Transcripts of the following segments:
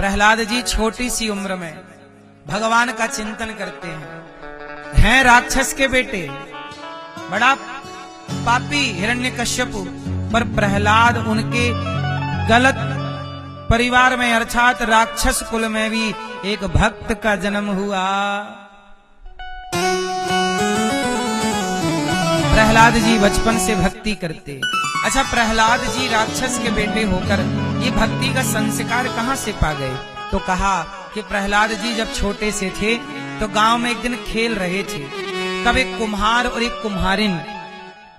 प्रहलाद जी छोटी सी उम्र में भगवान का चिंतन करते हैं राक्षस के बेटे, बड़ा पापी हिरण्यकश्यपु, पर प्रहलाद उनके गलत परिवार में अर्थात राक्षस कुल में भी एक भक्त का जन्म हुआ। प्रहलाद जी बचपन से भक्ति करते। अच्छा, प्रहलाद जी राक्षस के बेटे होकर ये भक्ति का संस्कार कहां से पा गए? तो कहा कि प्रहलाद जी जब छोटे से थे तो गांव में एक दिन खेल रहे थे, तब एक कुम्हार और एक कुम्हारिन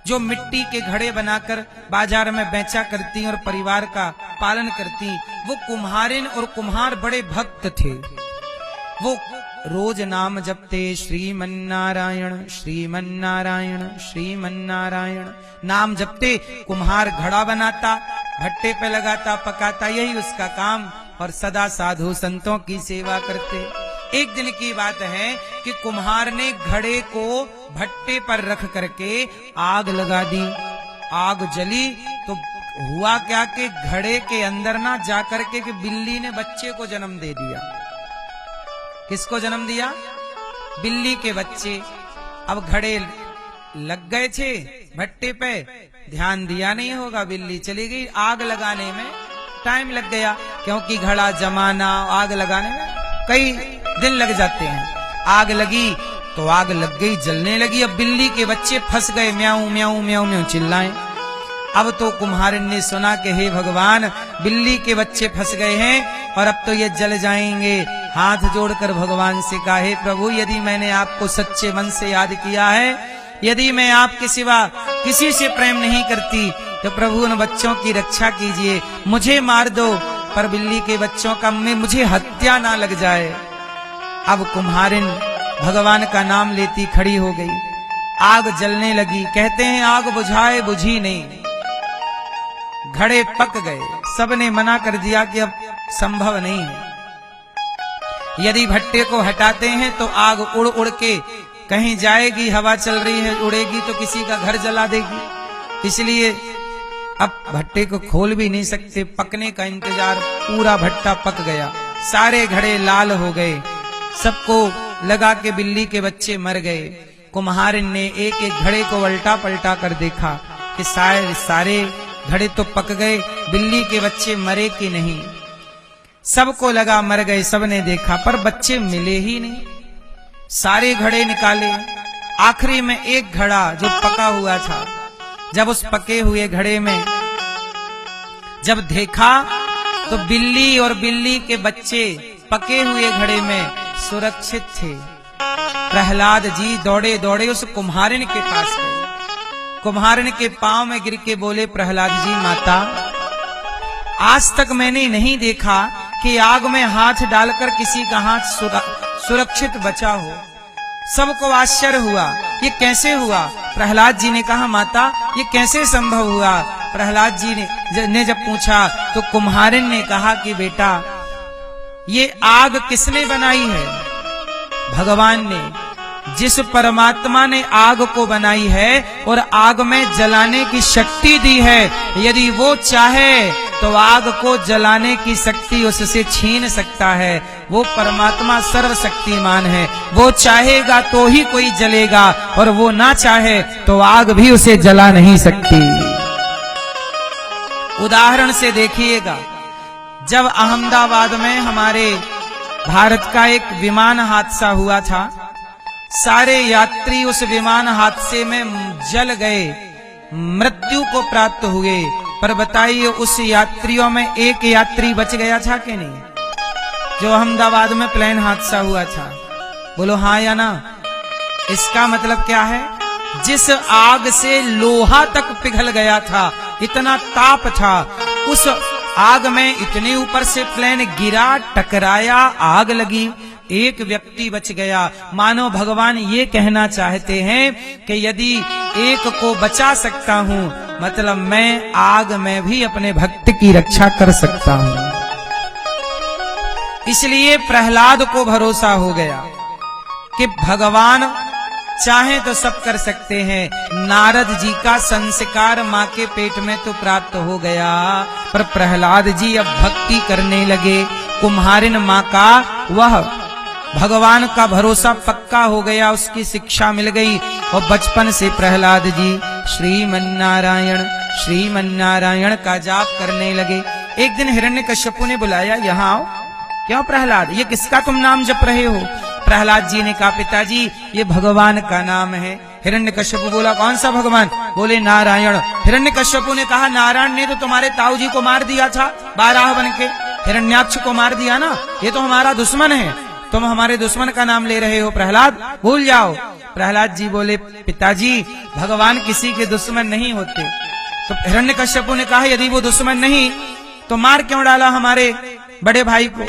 जो मिट्टी के घड़े बनाकर बाजार में बेचा करती और परिवार का पालन करती, वो कुम्हारिन और कुम्हार बड़े भक्त थे। वो रोज नाम जपते, श्रीमन्नारायण श्रीमन्नारायण श्रीमन्नारायण नाम जपते। कुम्हार घड़ा बनाता, भट्टे पे लगाता, पकाता, यही उसका काम, और सदा साधु संतों की सेवा करते। एक दिन की बात है कि कुम्हार ने घड़े को भट्टे पर रख करके आग लगा दी। आग जली तो हुआ क्या कि घड़े के अंदर ना जाकर के कि बिल्ली ने बच्चे को जन्म दे दिया। किसको जन्म दिया? बिल्ली के बच्चे। अब घड़े लग गए थे भट्टे पे, ध्यान दिया नहीं होगा, बिल्ली चली गई। आग लगाने में टाइम लग गया, क्योंकि घड़ा जमाना आग लगाने में कई दिन लग जाते हैं। आग लगी तो आग लग गई, जलने लगी। अब बिल्ली के बच्चे फंस गए, म्याऊं म्याऊं म्याऊं म्याऊं चिल्लाएं। अब तो कुम्हारिन ने सुना कि हे भगवान, बिल्ली के बच्चे फंस गए हैं और अब तो ये जल जाएंगे। हाथ जोड़कर भगवान से कहा, हे प्रभु, यदि मैंने आपको सच्चे मन से याद किया है, यदि मैं आपके सिवा किसी से प्रेम नहीं करती, तो प्रभु उन बच्चों की रक्षा कीजिए, मुझे मार दो, पर बिल्ली के बच्चों का में मुझे हत्या ना लग जाए। अब कुम्हारिन भगवान का नाम लेती खड़ी हो गई। आग जलने लगी। कहते हैं आग बुझाए बुझी नहीं, घड़े पक गए। सबने मना कर दिया कि अब संभव नहीं है। यदि भट्टे को हटाते हैं तो आग उड़ उड़ के कहीं जाएगी, हवा चल रही है, उड़ेगी तो किसी का घर जला देगी। इसलिए अब भट्टे को खोल भी नहीं सकते, पकने का इंतजार। पूरा भट्टा पक गया, सारे घड़े लाल हो गए, सबको लगा के बिल्ली के बच्चे मर गए। कुम्हारिन ने एक एक घड़े को उल्टा पलटा कर देखा कि सारे घड़े तो पक गए, बिल्ली के बच्चे मरे कि नहीं। सबको लगा मर गए, सबने देखा, पर बच्चे मिले ही नहीं। सारे घड़े निकाले, आखिरी में एक घड़ा जो पका हुआ था, जब उस पके हुए घड़े में जब देखा तो बिल्ली और बिल्ली के बच्चे पके हुए घड़े में सुरक्षित थे। प्रहलाद जी दौड़े दौड़े उस कुम्हारिन के पास गए। कुम्हारिन के पांव में गिर के बोले, प्रहलाद जी माता, आज तक मैंने नहीं देखा कि आग में हाथ डालकर किसी का हाथ सुरक्षित बचा हो। सबको आश्चर्य हुआ, ये कैसे हुआ? प्रहलाद जी ने कहा, माता ये कैसे संभव हुआ? प्रहलाद जी ने जब पूछा तो कुम्हारिन ने कहा कि बेटा, ये आग किसने बनाई है? भगवान ने। जिस परमात्मा ने आग को बनाई है और आग में जलाने की शक्ति दी है, यदि वो चाहे तो आग को जलाने की शक्ति उससे छीन सकता है। वो परमात्मा सर्वशक्तिमान है, वो चाहेगा तो ही कोई जलेगा, और वो ना चाहे तो आग भी उसे जला नहीं सकती। उदाहरण से देखिएगा, जब अहमदाबाद में हमारे भारत का एक विमान हादसा हुआ था, सारे यात्री उस विमान हादसे में जल गए, मृत्यु को प्राप्त हुए, पर बताइए उस यात्रियों में एक यात्री बच गया था कि नहीं? जो अहमदाबाद में प्लेन हादसा हुआ था, बोलो हाँ या ना? इसका मतलब क्या है? जिस आग से लोहा तक पिघल गया था, इतना ताप था, उस आग में इतने ऊपर से प्लेन गिरा, टकराया, आग लगी, एक व्यक्ति बच गया। मानो भगवान ये कहना चाहते हैं कि यदि एक को बचा सकता हूँ, मतलब मैं आग में भी अपने भक्त की रक्षा कर सकता हूँ। इसलिए प्रहलाद को भरोसा हो गया कि भगवान चाहे तो सब कर सकते हैं। नारद जी का संस्कार माँ के पेट में तो प्राप्त हो गया, पर प्रहलाद जी अब भक्ति करने लगे, कुम्हारिन माँ का वह भगवान का भरोसा पक्का हो गया, उसकी शिक्षा मिल गई और बचपन से प्रहलाद जी श्रीमन्नारायण श्रीमन्नारायण का जाप करने लगे। एक दिन हिरण्यकश्यपु ने बुलाया, यहाँ आओ। क्यों प्रहलाद, ये किसका तुम नाम जप रहे हो? प्रहलाद जी ने कहा, पिताजी ये भगवान का नाम है। हिरण्यकश्यपु बोला, कौन सा भगवान? बोले नारायण। हिरण्यकश्यपु ने कहा, नारायण ने तो तुम्हारे ताऊ जी को मार दिया था, बाराह बन के हिरण्याक्ष को मार दिया ना, ये तो हमारा दुश्मन है, तुम हमारे दुश्मन का नाम ले रहे हो प्रहलाद, भूल जाओ। प्रहलाद जी बोले, पिताजी भगवान किसी के दुश्मन नहीं होते। तो हिरण्यकश्यपु ने कहा, यदि वो दुश्मन नहीं तो मार क्यों डाला हमारे बड़े भाई को?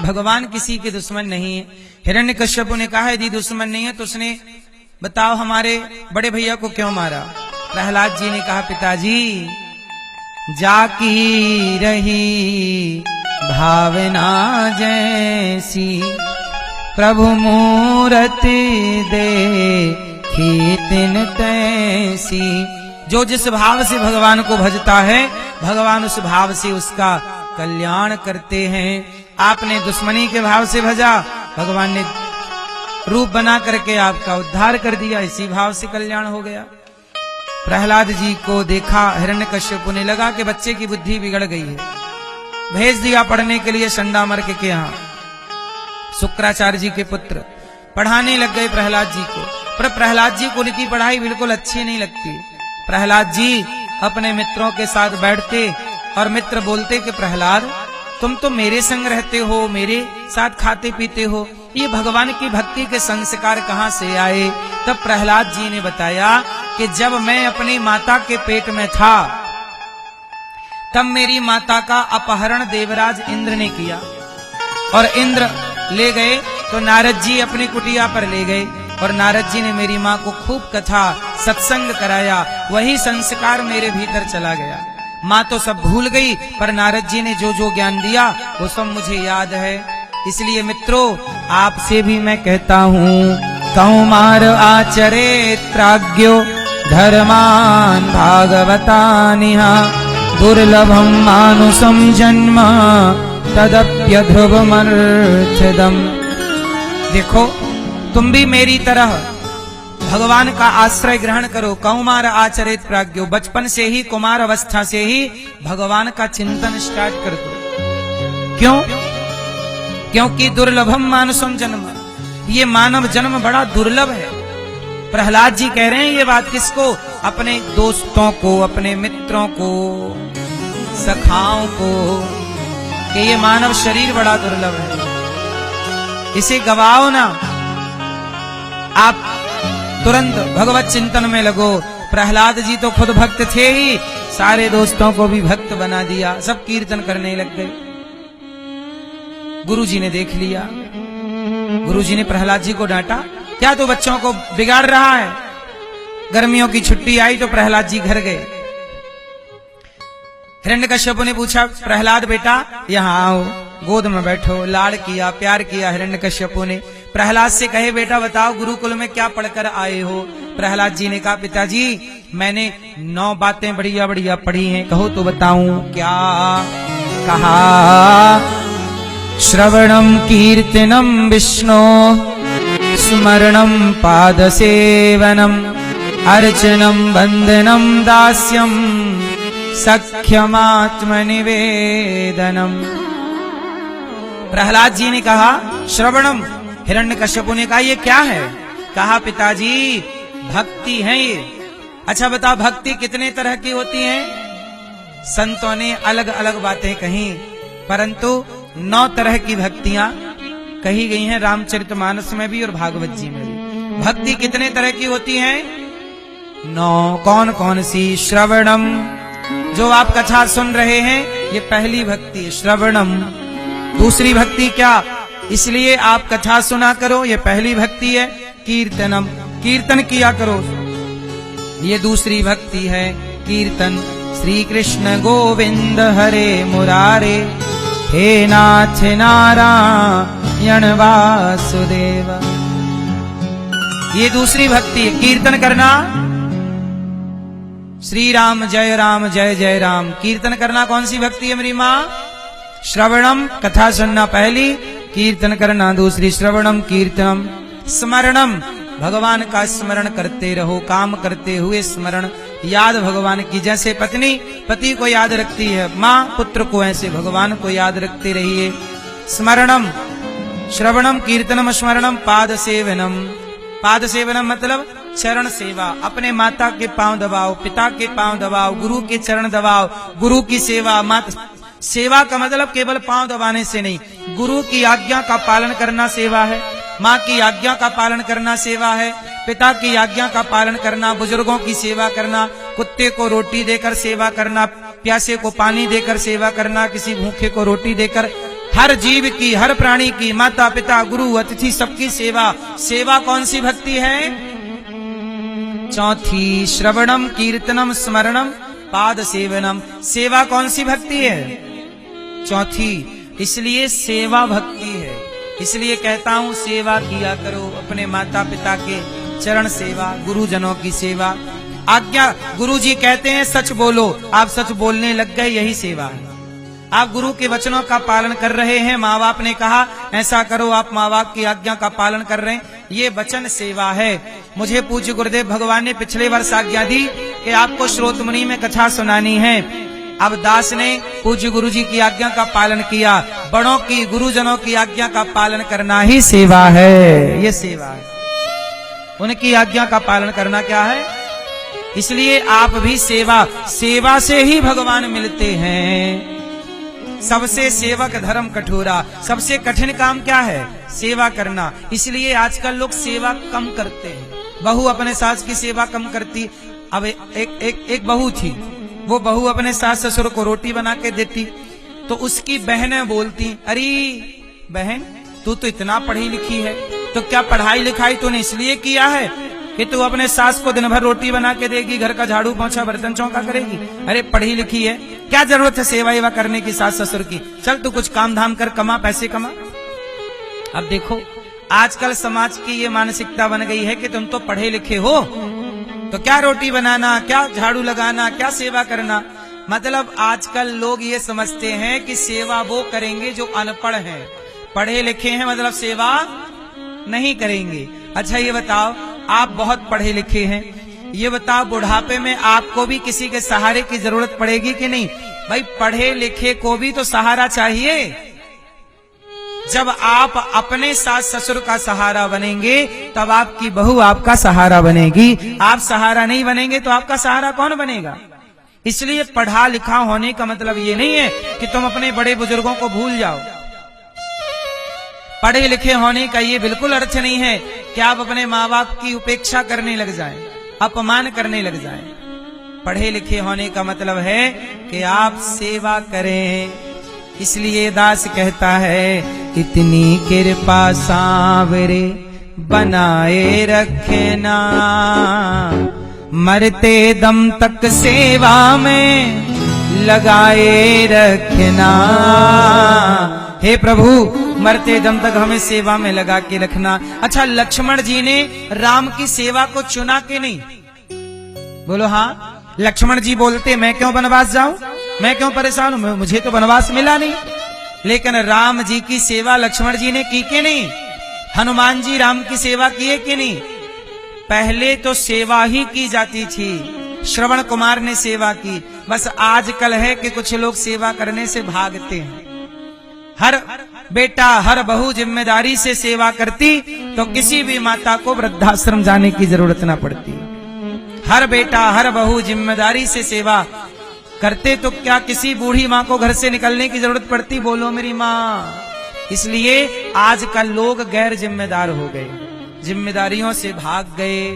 भगवान किसी के दुश्मन नहीं है। हिरण्यकश्यपु ने कहा, यदि दुश्मन नहीं है तो उसने बताओ हमारे बड़े भैया को क्यों मारा? प्रहलाद जी ने कहा, पिताजी जाकी रही भावना जैसी प्रभु मूरति देखी तिन तैसी। जो जिस भाव से भगवान को भजता है, भगवान उस भाव से उसका कल्याण करते हैं। आपने दुश्मनी के भाव से भजा, भगवान ने रूप बना करके आपका उद्धार कर दिया, इसी भाव से कल्याण हो गया। प्रहलाद जी को देखा हिरण्यकश्यपु ने, लगा कि बच्चे की बुद्धि बिगड़ गई है, भेज दिया पढ़ने के लिए संडामर्क के यहाँ। शुक्राचार्य जी के पुत्र पढ़ाने लग गए प्रहलाद जी को, पर प्रहलाद जी को उनकी पढ़ाई बिल्कुल अच्छी नहीं लगती। प्रहलाद जी अपने मित्रों के साथ बैठते और मित्र बोलते कि प्रहलाद तुम तो मेरे संग रहते हो, मेरे साथ खाते पीते हो, ये भगवान की भक्ति के संस्कार कहाँ से आए? तब प्रहलाद जी ने बताया कि जब मैं अपनी माता के पेट में था तब मेरी माता का अपहरण देवराज इंद्र ने किया और इंद्र ले गए तो नारद जी अपनी कुटिया पर ले गए और नारद जी ने मेरी माँ को खूब कथा सत्संग कराया, वही संस्कार मेरे भीतर चला गया। माँ तो सब भूल गई, पर नारद जी ने जो जो ज्ञान दिया वो सब मुझे याद है। इसलिए मित्रों आपसे भी मैं कहता हूँ, कौमार आचरेत प्राज्ञो धर्मान भागवतानिहा दुर्लभम मानुषम जन्म तदप्यध्रुवमर्थदम। देखो तुम भी मेरी तरह भगवान का आश्रय ग्रहण करो। कौमार आचरित प्राज्ञो, बचपन से ही, कुमार अवस्था से ही भगवान का चिंतन स्टार्ट कर दो। क्यों? क्योंकि दुर्लभम मानुषम जन्म, ये मानव जन्म बड़ा दुर्लभ है। प्रहलाद जी कह रहे हैं ये बात किसको? अपने दोस्तों को, अपने मित्रों को, सखाओं को, कि ये मानव शरीर बड़ा दुर्लभ है, इसे गवाओ ना। आप तुरंत भगवत चिंतन में लगो। प्रहलाद जी तो खुद भक्त थे ही, सारे दोस्तों को भी भक्त बना दिया, सब कीर्तन करने लग गए। गुरुजी ने देख लिया, गुरुजी ने प्रहलाद जी को डांटा, क्या तू बच्चों को बिगाड़ रहा है? गर्मियों की छुट्टी आई तो प्रहलाद जी घर गए। हिरण्यकश्यपु ने पूछा, प्रहलाद बेटा यहाँ आओ, गोद में बैठो। लाड़ किया, प्यार किया हिरण्यकश्यपु ने। प्रहलाद से कहे, बेटा बताओ गुरुकुल में क्या पढ़कर आए हो? प्रहलाद जी ने कहा, पिताजी मैंने 9 बातें बढ़िया बढ़िया पढ़ी हैं। कहो तो बताऊं क्या? कहा, श्रवणम कीर्तनम विष्णु स्मरणम पाद सेवनम अर्चनम वंदनम दास्यम सख्यमात्मनिवेदनम। प्रहलाद जी ने कहा श्रवणम। हिरण्यकश्यपु ने कहा ये क्या है? कहा पिताजी भक्ति है ये। अच्छा बता भक्ति कितने तरह की होती है? संतों ने अलग अलग बातें कही, परंतु 9 तरह की भक्तियां कही गई हैं रामचरितमानस में भी और भागवत जी में भी। भक्ति कितने तरह की होती है? 9। कौन कौन सी? श्रवणम, जो आप कथा सुन रहे हैं, ये पहली भक्ति है श्रवणम। दूसरी भक्ति क्या? इसलिए आप कथा सुना करो, ये पहली भक्ति है। कीर्तनम, कीर्तन किया करो, ये दूसरी भक्ति है। कीर्तन श्री कृष्ण गोविंद हरे मुरारे हे नाथ नारायण वासुदेव, ये दूसरी भक्ति है। कीर्तन करना, श्री राम जय जय राम, कीर्तन करना कौन सी भक्ति है मेरी माँ? श्रवणम कथा सुनना पहली, कीर्तन करना दूसरी। श्रवणम कीर्तनम स्मरणम, भगवान का स्मरण करते रहो, काम करते हुए स्मरण, याद भगवान की। जैसे पत्नी पति को याद रखती है, माँ पुत्र को, ऐसे भगवान को याद रखते रहिए। स्मरणम, श्रवणम कीर्तनम स्मरणम पाद सेवनम। पाद सेवनम मतलब चरण सेवा। अपने माता के पांव दबाओ, पिता के पांव दबाओ, गुरु के चरण दबाओ, गुरु की सेवा। माता सेवा का मतलब केवल पांव दबाने से नहीं, गुरु की आज्ञा का पालन करना सेवा है, माँ की आज्ञा का पालन करना सेवा है, पिता की आज्ञा का पालन करना, बुजुर्गों की सेवा करना, कुत्ते को रोटी देकर सेवा करना, प्यासे को पानी देकर सेवा करना, किसी भूखे को रोटी देकर, हर जीव की, हर प्राणी की, माता पिता गुरु अतिथि सबकी सेवा। सेवा कौन सी भक्ति है? चौथी, श्रवणम कीर्तनम स्मरणम पाद सेवनम। सेवा कौन सी भक्ति है? चौथी। इसलिए सेवा भक्ति है। इसलिए कहता हूं सेवा किया करो, अपने माता पिता के चरण सेवा, गुरुजनों की सेवा। आज्ञा, गुरु जी कहते हैं सच बोलो, आप सच बोलने लग गए, यही सेवा है। आप गुरु के वचनों का पालन कर रहे हैं, माँ बाप ने कहा ऐसा करो, आप माँ बाप की आज्ञा का पालन कर रहे हैं, ये वचन सेवा है। मुझे पूज्य गुरुदेव भगवान ने पिछले वर्ष आज्ञा दी कि आपको श्रोतमुनि में कथा सुनानी है। अब दास ने पूज्य गुरु जी की आज्ञा का पालन किया। बड़ों की, गुरुजनों की आज्ञा का पालन करना ही सेवा है, ये सेवा है। उनकी आज्ञा का पालन करना क्या है? इसलिए आप भी सेवा, सेवा से ही भगवान मिलते हैं। सबसे सेवक धर्म कठोरा, सबसे कठिन काम क्या है? सेवा करना। इसलिए आजकल लोग सेवा कम करते हैं। बहू अपने सास की सेवा कम करती। अब एक बहू थी, वो बहू अपने सास ससुर को रोटी बना के देती, तो उसकी बहनें बोलती, अरे बहन तू तो इतना पढ़ी लिखी है, तो क्या पढ़ाई लिखाई तूने इसलिए किया है कि तू अपने सास को दिन भर रोटी बना के देगी, घर का झाड़ू पोंछा बर्तन चौका करेगी? अरे पढ़ी लिखी है, क्या जरूरत है सेवा एवा करने की सास ससुर की? चल तू कुछ काम धाम कर, कमा, पैसे कमा। अब देखो आजकल समाज की ये मानसिकता बन गई है कि तुम तो पढ़े लिखे हो, तो क्या रोटी बनाना, क्या झाड़ू लगाना, क्या सेवा करना। मतलब आजकल लोग ये समझते हैं कि सेवा वो करेंगे जो अनपढ़ हैं, पढ़े लिखे हैं मतलब सेवा नहीं करेंगे। अच्छा ये बताओ, आप बहुत पढ़े लिखे हैं, ये बताओ बुढ़ापे में आपको भी किसी के सहारे की जरूरत पड़ेगी कि नहीं? भाई पढ़े लिखे को भी तो सहारा चाहिए। जब आप अपने सास ससुर का सहारा बनेंगे तब आपकी बहू आपका सहारा बनेगी। आप सहारा नहीं बनेंगे तो आपका सहारा कौन बनेगा? इसलिए पढ़ा लिखा होने का मतलब ये नहीं है कि तुम अपने बड़े बुजुर्गों को भूल जाओ। पढ़े लिखे होने का ये बिल्कुल अर्थ नहीं है कि आप अपने माँ बाप की उपेक्षा करने लग जाएं, अपमान करने लग जाएं। पढ़े लिखे होने का मतलब है कि आप सेवा करें। इसलिए दास कहता है, इतनी कृपा सांवरे बनाए रखना, मरते दम तक सेवा में लगाए रखना। हे प्रभु, मरते दम तक हमें सेवा में लगा के रखना। अच्छा, लक्ष्मण जी ने राम की सेवा को चुना कि नहीं? बोलो हाँ। लक्ष्मण जी बोलते, मैं क्यों वनवास जाऊं, मैं क्यों परेशान हूं, मुझे तो वनवास मिला नहीं। लेकिन राम जी की सेवा लक्ष्मण जी ने की कि नहीं? हनुमान जी राम की सेवा किए कि नहीं? पहले तो सेवा ही की जाती थी, श्रवण कुमार ने सेवा की। बस आजकल है कि कुछ लोग सेवा करने से भागते हैं। हर बेटा हर बहू जिम्मेदारी से सेवा करती तो किसी भी माता को वृद्धाश्रम जाने की जरूरत ना पड़ती। हर बेटा हर बहू जिम्मेदारी से सेवा करते तो क्या किसी बूढ़ी माँ को घर से निकलने की जरूरत पड़ती? बोलो मेरी माँ। इसलिए आजकल लोग गैर जिम्मेदार हो गए, जिम्मेदारियों से भाग गए।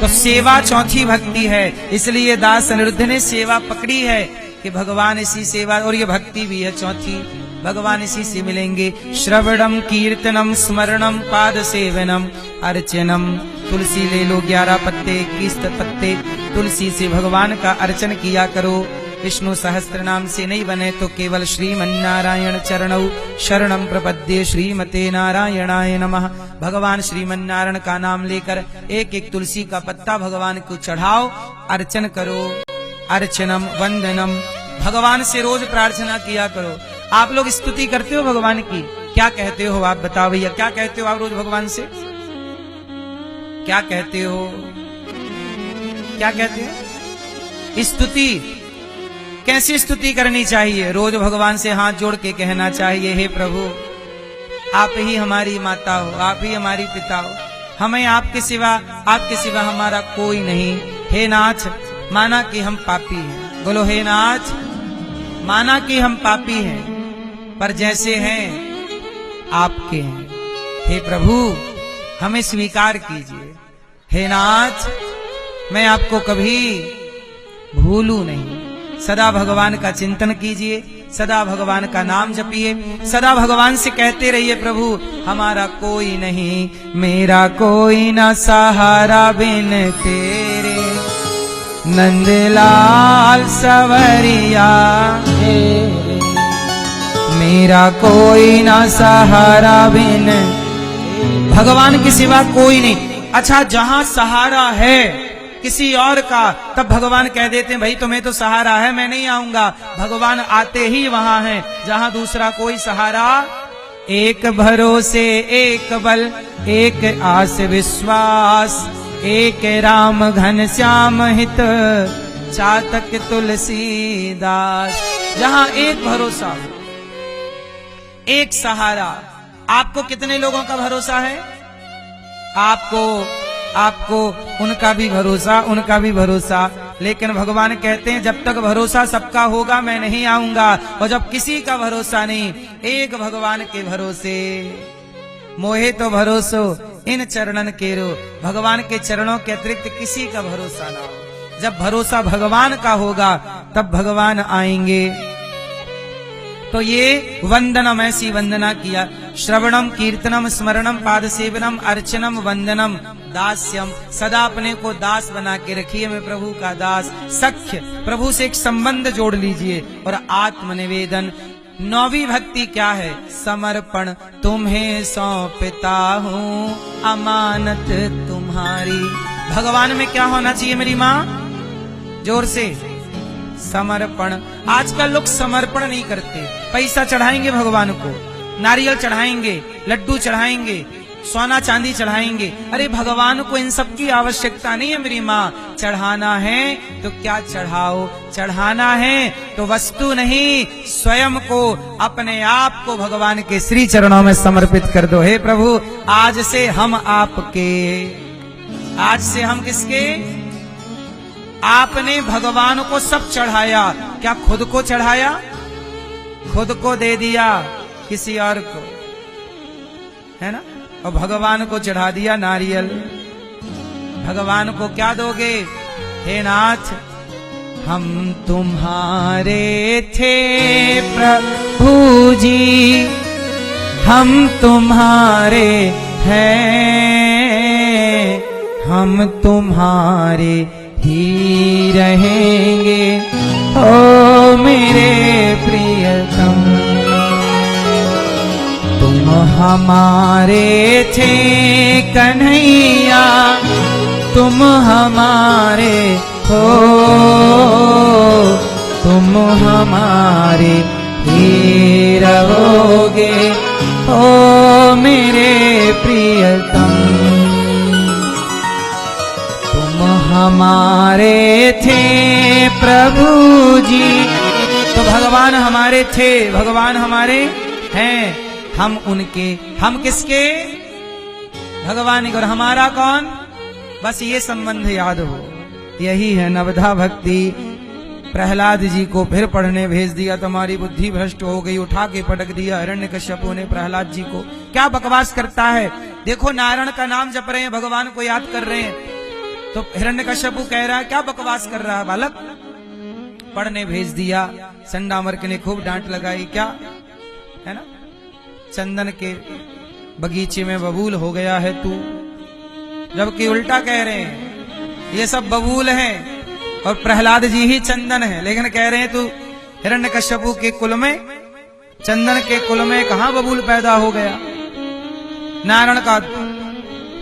तो सेवा चौथी भक्ति है। इसलिए दास अनिरुद्ध ने सेवा पकड़ी है कि भगवान इसी सेवा, और ये भक्ति भी है चौथी, भगवान इसी से मिलेंगे। श्रवणम कीर्तनम स्मरणम पाद सेवनम अर्चनम। तुलसी ले लो 11 पत्ते, 21 पत्ते, तुलसी से भगवान का अर्चन किया करो। विष्णु सहस्त्र नाम से नहीं बने तो केवल श्रीमन्नारायण चरणौ शरणम प्रपद्ये, श्रीमते नारायणाय नमः। भगवान श्रीमन्नारायण का नाम लेकर एक एक तुलसी का पत्ता भगवान को चढ़ाओ, अर्चन करो। अर्चनम वंदनम भगवान से रोज प्रार्थना किया करो। आप लोग स्तुति करते हो भगवान की, क्या कहते हो आप बताओ भैया, क्या कहते हो आप रोज भगवान से? क्या कहते हो? क्या कहते हो? स्तुति कैसी स्तुति करनी चाहिए? रोज भगवान से हाथ जोड़ के कहना चाहिए, हे प्रभु आप ही हमारी माता हो, आप ही हमारी पिता हो, हमें आपके सिवा हमारा कोई नहीं। हे नाथ माना कि हम पापी हैं, बोलो हे नाथ माना कि हम पापी हैं, पर जैसे हैं आपके हैं। हे प्रभु हमें स्वीकार कीजिए। हे नाथ मैं आपको कभी भूलूं नहीं। सदा भगवान का चिंतन कीजिए, सदा भगवान का नाम जपिए, सदा भगवान से कहते रहिए, प्रभु हमारा कोई नहीं, मेरा कोई ना सहारा बिन तेरे, नंदलाल सवरिया मेरा कोई ना सहारा बिन। भगवान के सिवा कोई नहीं। अच्छा जहां सहारा है किसी और का, तब भगवान कह देते हैं भाई तुम्हें तो सहारा है, मैं नहीं आऊंगा। भगवान आते ही वहां हैं जहां दूसरा कोई सहारा। एक भरोसे एक बल एक आस विश्वास, एक राम घन श्याम हित चातक तुलसीदास। जहां एक भरोसा एक सहारा। आपको कितने लोगों का भरोसा है? आपको उनका भी भरोसा, लेकिन भगवान कहते हैं जब तक भरोसा सबका होगा मैं नहीं आऊंगा। और जब किसी का भरोसा नहीं, एक भगवान के भरोसे, मोहे तो भरोसो इन चरणन केरो, भगवान के चरणों के अतिरिक्त किसी का भरोसा ना हो। जब भरोसा भगवान का होगा तब भगवान आएंगे। तो ये वंदनम, ऐसी वंदना किया। श्रवणम कीर्तनम स्मरणम पाद सेवनम अर्चनम वंदनम दास्यम। सदा अपने को दास बना के रखिए, मैं प्रभु का दास। सख्य, प्रभु से एक संबंध जोड़ लीजिए। और आत्मनिवेदन, नौवीं भक्ति क्या है? समर्पण। तुम्हें सौंपता हूँ अमानत तुम्हारी। भगवान में क्या होना चाहिए मेरी माँ? जोर से समर्पण। आजकल लोग समर्पण नहीं करते। पैसा चढ़ाएंगे भगवान को, नारियल चढ़ाएंगे, लड्डू चढ़ाएंगे, सोना चांदी चढ़ाएंगे। अरे भगवान को इन सब की आवश्यकता नहीं है मेरी माँ। चढ़ाना है तो क्या चढ़ाओ, चढ़ाना है तो वस्तु नहीं, स्वयं को, अपने आप को भगवान के श्री चरणों में समर्पित कर दो। हे प्रभु आज से हम आपके, आज से हम किसके? आपने भगवान को सब चढ़ाया, क्या खुद को चढ़ाया? खुद को दे दिया किसी और को, है ना? और भगवान को चढ़ा दिया नारियल। भगवान को क्या दोगे? हे नाथ हम तुम्हारे थे प्रभु जी, हम तुम्हारे हैं, हम तुम्हारे ही रहेंगे ओ मेरे प्रियतम। तुम हमारे थे कन्हैया, तुम हमारे हो, तुम हमारे ही रहोगे ओ मेरे प्रियतम। तुम हमारे थे प्रभु जी। तो भगवान हमारे थे, भगवान हमारे हैं, हम उनके, हम किसके? भगवान। और हमारा कौन? बस ये संबंध याद हो। यही है नवधा भक्ति। प्रहलाद जी को फिर पढ़ने भेज दिया, तुम्हारी बुद्धि भ्रष्ट हो गई, उठा के पटक दिया हिरण्यकश्यपु ने प्रहलाद जी को। क्या बकवास करता है? देखो नारायण का नाम जप रहे हैं, भगवान को याद कर रहे हैं, तो हिरण्यकश्यपु कह रहा है क्या बकवास कर रहा है बालक? पढ़ने भेज दिया। संडामर्क ने खूब डांट लगाई, क्या है ना, चंदन के बगीचे में बबूल हो गया है तू, जबकि उल्टा कह रहे हैं ये सब बबूल हैं और प्रहलाद जी ही चंदन है। लेकिन कह रहे हैं तू हिरण्यकश्यपु के कुल में, चंदन के कुल में कहां बबूल पैदा हो गया? नारायण का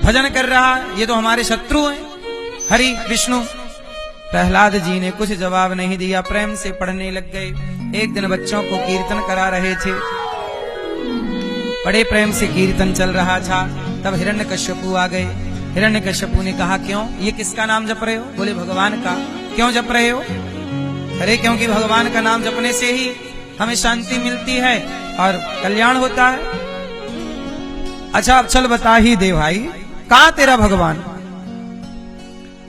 भजन कर रहा, ये तो हमारे शत्रु हैं, हरि विष्णु प्रहलाद जी ने कुछ जवाब नहीं दिया, प्रेम से पढ़ने लग गए। एक दिन बच्चों को कीर्तन करा रहे थे, बड़े प्रेम से कीर्तन चल रहा था। तब हिरण्यकश्यपु आ गए। हिरण्यकश्यपु ने कहा, क्यों, ये किसका नाम जप रहे हो? बोले, भगवान का। क्यों जप रहे हो? अरे क्योंकि भगवान का नाम जपने से ही हमें शांति मिलती है और कल्याण होता है। अच्छा अब चल बता ही दे भाई, कहां तेरा भगवान?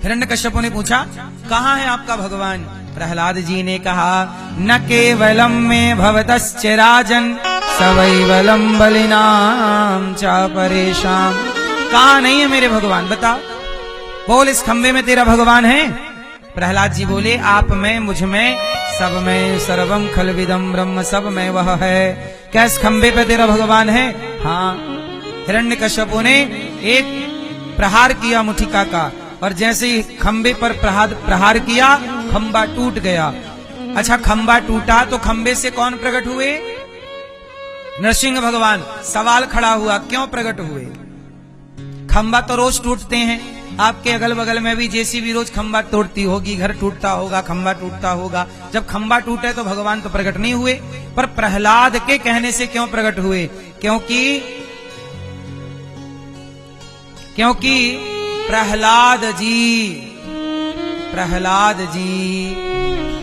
हिरण्यकश्यपु ने पूछा, कहां है आपका भगवान? प्रहलाद जी ने कहा, न केवलम में भवतश्च राजन सवैवलम बलिनाम चा परेशान। कहां नहीं है मेरे भगवान, बता। बोल, इस खंबे में तेरा भगवान है? प्रहलाद जी बोले, आप में, मुझ में, सब में, सर्वम खलविदम ब्रह्म, सब में वह है। क्या इस खंबे पे तेरा भगवान है? हाँ। हिरण्यकश्यपु ने एक प्रहार किया मुठिका का, और जैसे ही खंबे पर प्रहार किया, खंबा टूट गया। अच्छा, खंबा टूटा तो खंबे से कौन प्रकट हुए? नरसिंह भगवान। सवाल खड़ा हुआ, क्यों प्रकट हुए? खंबा तो रोज टूटते हैं, आपके अगल बगल में भी जेसीबी रोज खंबा तोड़ती होगी, घर टूटता होगा, खंबा टूटता होगा। जब खंबा टूटे तो भगवान तो प्रकट नहीं हुए, पर प्रहलाद के कहने से क्यों प्रकट हुए? क्योंकि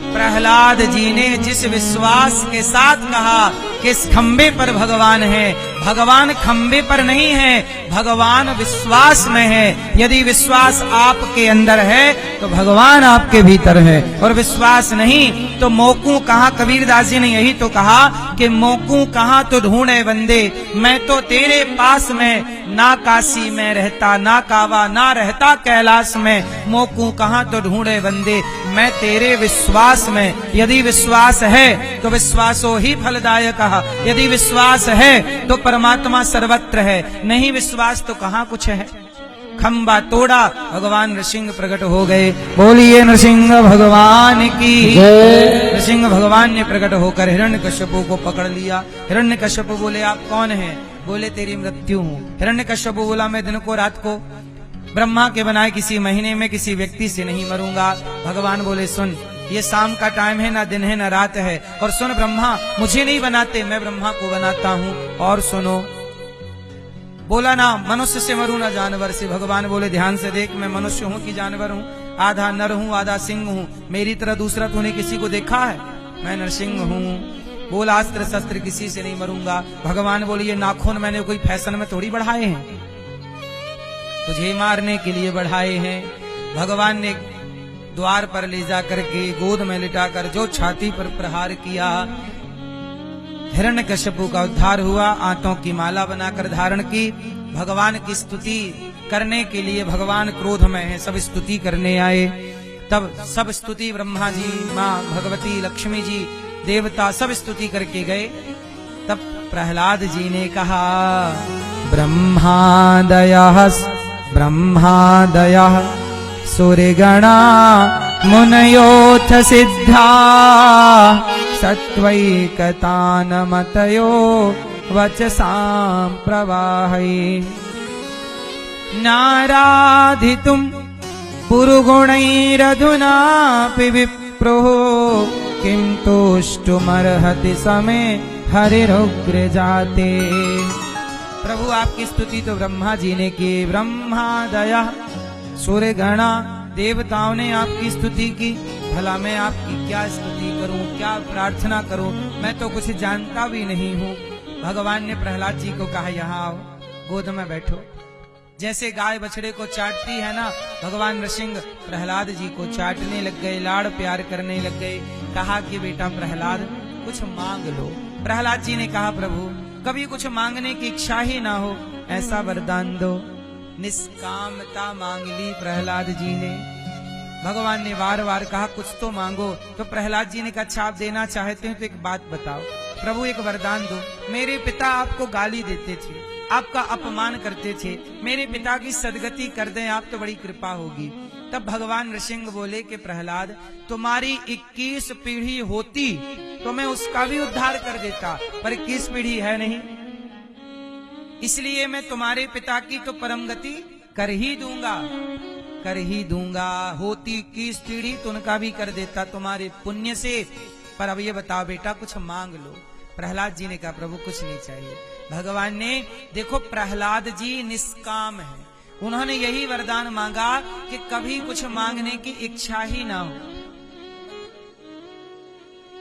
प्रहलाद जी ने जिस विश्वास के साथ कहा कि इस खंबे पर भगवान है, भगवान खंबे पर नहीं है, भगवान विश्वास में है। यदि विश्वास आपके अंदर है तो भगवान आपके भीतर है, और विश्वास नहीं तो मोकू कहाँ? कबीरदास जी ने यही तो कहा कि मोकू कहाँ तो ढूंढे बंदे, मैं तो तेरे पास में, ना काशी में रहता, ना कावा, ना रहता कैलाश में, मोकू कहाँ तो ढूंढे बंदे, मैं तेरे विश्वास में। यदि विश्वास है तो विश्वासो ही फलदायक, यदि विश्वास है तो परमात्मा सर्वत्र है, नहीं विश्वास तो कहाँ कुछ है। खंबा तोड़ा, भगवान नृसिंह प्रकट हो गए। बोलिए नृसिंह भगवान की। नृसिंह भगवान ने प्रकट होकर हिरण्यकश्यपु को पकड़ लिया। हिरण्यकश्यपु बोले, आप कौन हैं? बोले, तेरी मृत्यु हूँ। हिरण्यकश्यपु बोला, मैं दिन को रात को ब्रह्मा के बनाए किसी महीने में किसी व्यक्ति से नहीं मरूंगा। भगवान बोले, सुन, ये शाम का टाइम है, ना दिन है ना रात है, और सुन, ब्रह्मा मुझे नहीं बनाते, मैं ब्रह्मा को बनाता हूँ। और सुनो, बोला ना मनुष्य से मरूं ना जानवर से। भगवान बोले, ध्यान से देख, मैं मनुष्य हूँ कि जानवर हूँ? आधा नर हूँ आधा सिंह हूँ, मेरी तरह दूसरा तूने किसी को देखा है? मैं नरसिंह हूँ। बोला, अस्त्र शस्त्र किसी से नहीं मरूंगा। भगवान बोले, ये नाखून मैंने कोई फैशन में थोड़ी बढ़ाए हैं, तुझे मारने के लिए बढ़ाए हैं। भगवान ने द्वार पर ले जा करके गोद में लिटाकर जो छाती पर प्रहार किया, हिरण्यकश्यपु का उद्धार हुआ। आंतों की माला बनाकर धारण की। भगवान की स्तुति करने के लिए भगवान क्रोध में है, सब स्तुति करने आए। तब सब स्तुति ब्रह्मा जी, माँ भगवती, लक्ष्मी जी, देवता सब स्तुति करके गए। तब प्रहलाद जी ने कहा, ब्रह्मादयः सूर्यगणा मुनयोथ सिद्धा सत्वैकतानमतयो वचसां प्रवाहै नाराधितुं पुरुगुणैरधुनापि विप्रो किं तुष्टुमर्हति समे हरिरुग्र जाते। प्रभु आपकी स्तुति तो ब्रह्मा जी ने की। ब्रह्मादयः सूर्यगणा, देवताओं ने आपकी स्तुति की। भला मैं आपकी क्या स्तुति करूं, क्या प्रार्थना करूं, मैं तो कुछ जानता भी नहीं हूं। भगवान ने प्रहलाद जी को कहा, यहाँ आओ, गोद में बैठो। जैसे गाय बछड़े को चाटती है ना, भगवान नृसिंह प्रहलाद जी को चाटने लग गए, लाड़ प्यार करने लग गए। कहा कि बेटा प्रहलाद, कुछ मांग लो। प्रहलाद जी ने कहा, प्रभु कभी कुछ मांगने की इच्छा ही ना हो, ऐसा वरदान दो। निष्कामता मांग ली प्रहलाद जी ने। भगवान ने बार बार कहा, कुछ तो मांगो। तो प्रहलाद जी ने कहा, अच्छा आप देना चाहते हैं तो एक बात बताओ। प्रभु एक वरदान दो। मेरे पिता आपको गाली देते थे, आपका अपमान करते थे, मेरे पिता की सदगति कर दें आप तो बड़ी कृपा होगी। तब भगवान नृसिंह बोले कि प्रहलाद, तुम्हारी 21 पीढ़ी होती तो मैं उसका भी उद्धार कर देता, पर 21 पीढ़ी है नहीं, इसलिए मैं तुम्हारे पिता की तो परम गति कर ही दूंगा। कर ही दूंगा। होती 21 पीढ़ी तो उनका भी कर देता तुम्हारे पुण्य से। पर अब ये बताओ बेटा कुछ मांग लो। प्रहलाद जी ने कहा प्रभु कुछ नहीं चाहिए। भगवान ने देखो प्रहलाद जी निष्काम है, उन्होंने यही वरदान मांगा कि कभी कुछ मांगने की इच्छा ही ना हो,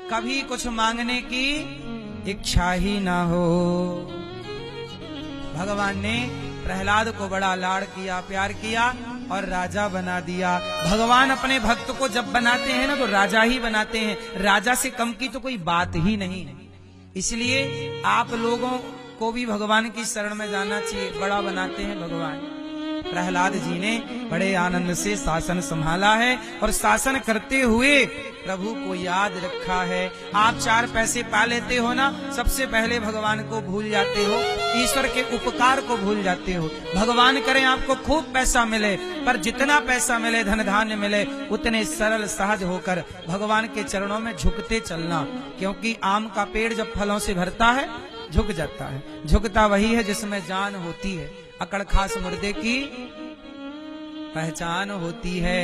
कभी कुछ मांगने की इच्छा ही ना हो। भगवान ने प्रहलाद को बड़ा लाड़ किया, प्यार किया और राजा बना दिया। भगवान अपने भक्त को जब बनाते हैं ना तो राजा ही बनाते हैं, राजा से कम की तो कोई बात ही नहीं है। इसलिए आप लोगों को भी भगवान की शरण में जाना चाहिए, बड़ा बनाते हैं भगवान। प्रहलाद जी ने बड़े आनंद से शासन संभाला है और शासन करते हुए प्रभु को याद रखा है। आप 4 पैसे पा लेते हो ना, सबसे पहले भगवान को भूल जाते हो, ईश्वर के उपकार को भूल जाते हो। भगवान करे आपको खूब पैसा मिले, पर जितना पैसा मिले, धन धान्य मिले, उतने सरल सहज होकर भगवान के चरणों में झुकते चलना। क्योंकि आम का पेड़ जब फलों से भरता है झुक जाता है, झुकता वही है जिसमें जान होती है। अकड़ खास मुर्दे की पहचान होती है।